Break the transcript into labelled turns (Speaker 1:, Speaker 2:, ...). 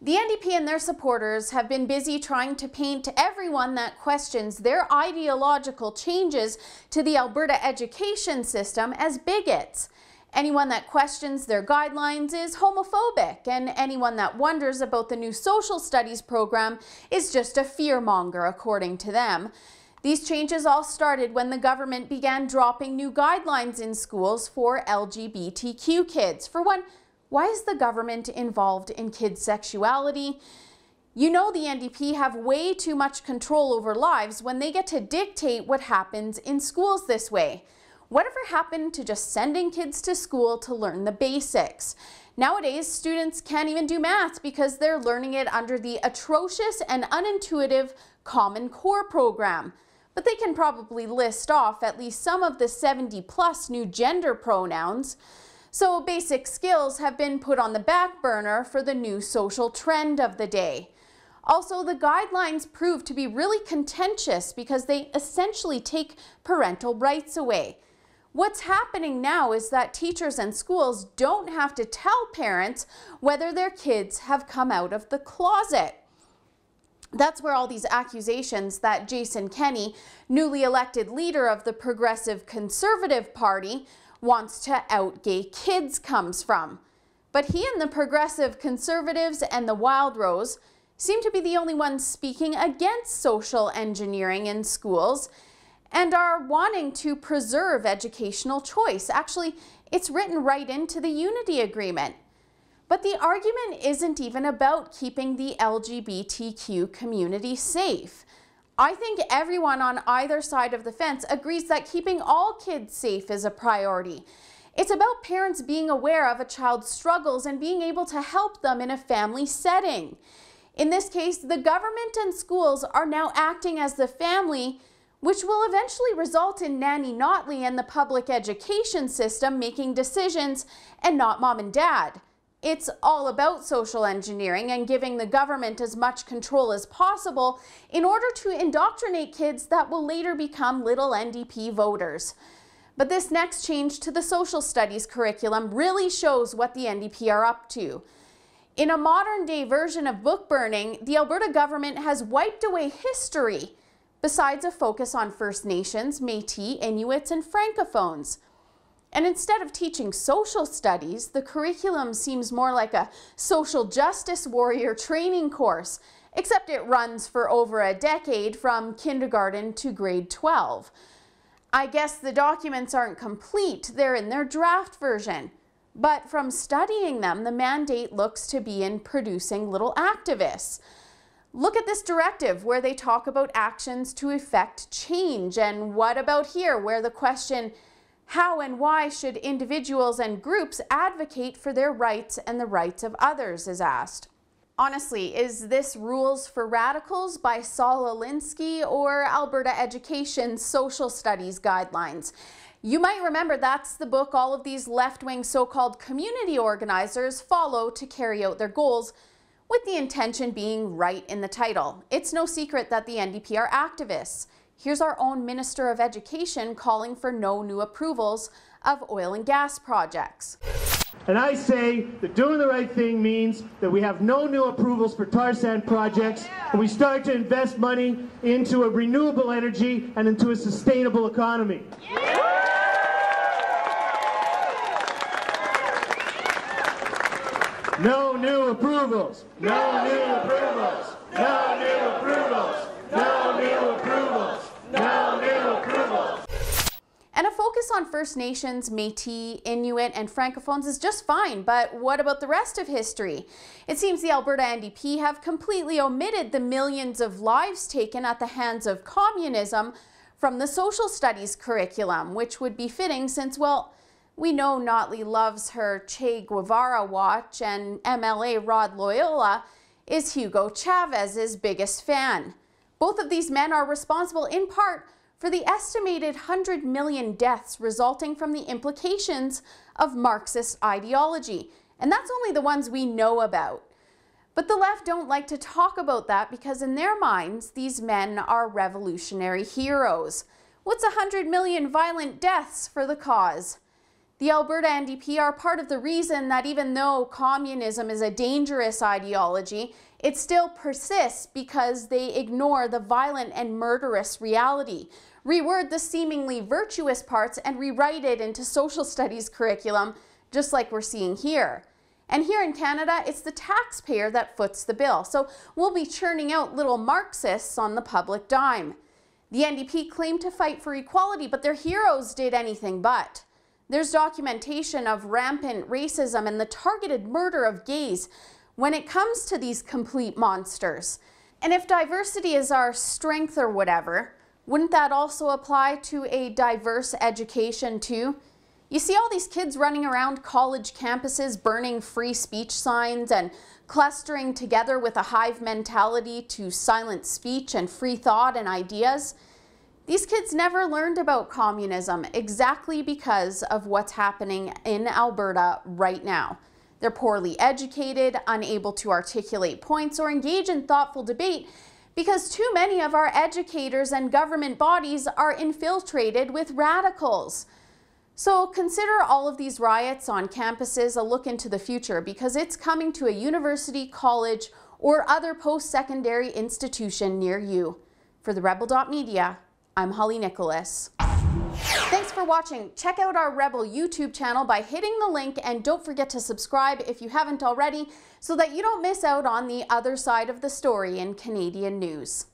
Speaker 1: The NDP and their supporters have been busy trying to paint everyone that questions their ideological changes to the Alberta education system as bigots. Anyone that questions their guidelines is homophobic, and anyone that wonders about the new social studies program is just a fearmonger, according to them. These changes all started when the government began dropping new guidelines in schools for LGBTQ kids. For one, why is the government involved in kids' sexuality? You know the NDP have way too much control over lives when they get to dictate what happens in schools this way. Whatever happened to just sending kids to school to learn the basics? Nowadays, students can't even do math because they're learning it under the atrocious and unintuitive Common Core program. But they can probably list off at least some of the 70+ new gender pronouns. So basic skills have been put on the back burner for the new social trend of the day. Also, the guidelines prove to be really contentious because they essentially take parental rights away. What's happening now is that teachers and schools don't have to tell parents whether their kids have come out of the closet. That's where all these accusations that Jason Kenney, newly elected leader of the Progressive Conservative Party, wants to out gay kids comes from. But he and the Progressive Conservatives and the Wild Rose seem to be the only ones speaking against social engineering in schools and are wanting to preserve educational choice. Actually, it's written right into the Unity Agreement. But the argument isn't even about keeping the LGBTQ community safe. I think everyone on either side of the fence agrees that keeping all kids safe is a priority. It's about parents being aware of a child's struggles and being able to help them in a family setting. In this case, the government and schools are now acting as the family, which will eventually result in Nanny Notley and the public education system making decisions and not mom and dad. It's all about social engineering and giving the government as much control as possible in order to indoctrinate kids that will later become little NDP voters. But this next change to the social studies curriculum really shows what the NDP are up to. In a modern-day version of book burning, the Alberta government has wiped away history, besides a focus on First Nations, Métis, Inuits, and Francophones. And instead of teaching social studies, the curriculum seems more like a social justice warrior training course, except it runs for over a decade from kindergarten to grade 12. I guess the documents aren't complete, they're in their draft version. But from studying them, the mandate looks to be in producing little activists. Look at this directive where they talk about actions to effect change. And what about here where the question, how and why should individuals and groups advocate for their rights and the rights of others, is asked. Honestly, is this Rules for Radicals by Saul Alinsky or Alberta Education's Social Studies Guidelines? You might remember that's the book all of these left-wing so-called community organizers follow to carry out their goals, with the intention being right in the title. It's no secret that the NDP are activists. Here's our own Minister of Education calling for no new approvals of oil and gas projects.
Speaker 2: And I say that doing the right thing means that we have no new approvals for tar sand projects, and we start to invest money into a renewable energy and into a sustainable economy. No new approvals. No new approvals. No new approvals. No new approvals. No new approvals.
Speaker 1: And a focus on First Nations, Métis, Inuit, and Francophones is just fine, but what about the rest of history? It seems the Alberta NDP have completely omitted the millions of lives taken at the hands of communism from the social studies curriculum, which would be fitting since, well, we know Notley loves her Che Guevara watch, and MLA Rod Loyola is Hugo Chavez's biggest fan. Both of these men are responsible in part for the estimated 100 million deaths resulting from the implications of Marxist ideology. And that's only the ones we know about. But the left don't like to talk about that because in their minds, these men are revolutionary heroes. What's 100 million violent deaths for the cause? The Alberta NDP are part of the reason that even though communism is a dangerous ideology, it still persists because they ignore the violent and murderous reality, reword the seemingly virtuous parts, and rewrite it into social studies curriculum, just like we're seeing here. And here in Canada, it's the taxpayer that foots the bill, so we'll be churning out little Marxists on the public dime. The NDP claimed to fight for equality, but their heroes did anything but. There's documentation of rampant racism and the targeted murder of gays when it comes to these complete monsters. And if diversity is our strength or whatever, wouldn't that also apply to a diverse education too? You see all these kids running around college campuses burning free speech signs and clustering together with a hive mentality to silence speech and free thought and ideas. These kids never learned about communism exactly because of what's happening in Alberta right now. They're poorly educated, unable to articulate points or engage in thoughtful debate because too many of our educators and government bodies are infiltrated with radicals. So consider all of these riots on campuses a look into the future because it's coming to a university, college, or other post-secondary institution near you. For the Rebel.media, I'm Holly Nicholas. Thanks for watching. Check out our Rebel YouTube channel by hitting the link, and don't forget to subscribe if you haven't already so that you don't miss out on the other side of the story in Canadian news.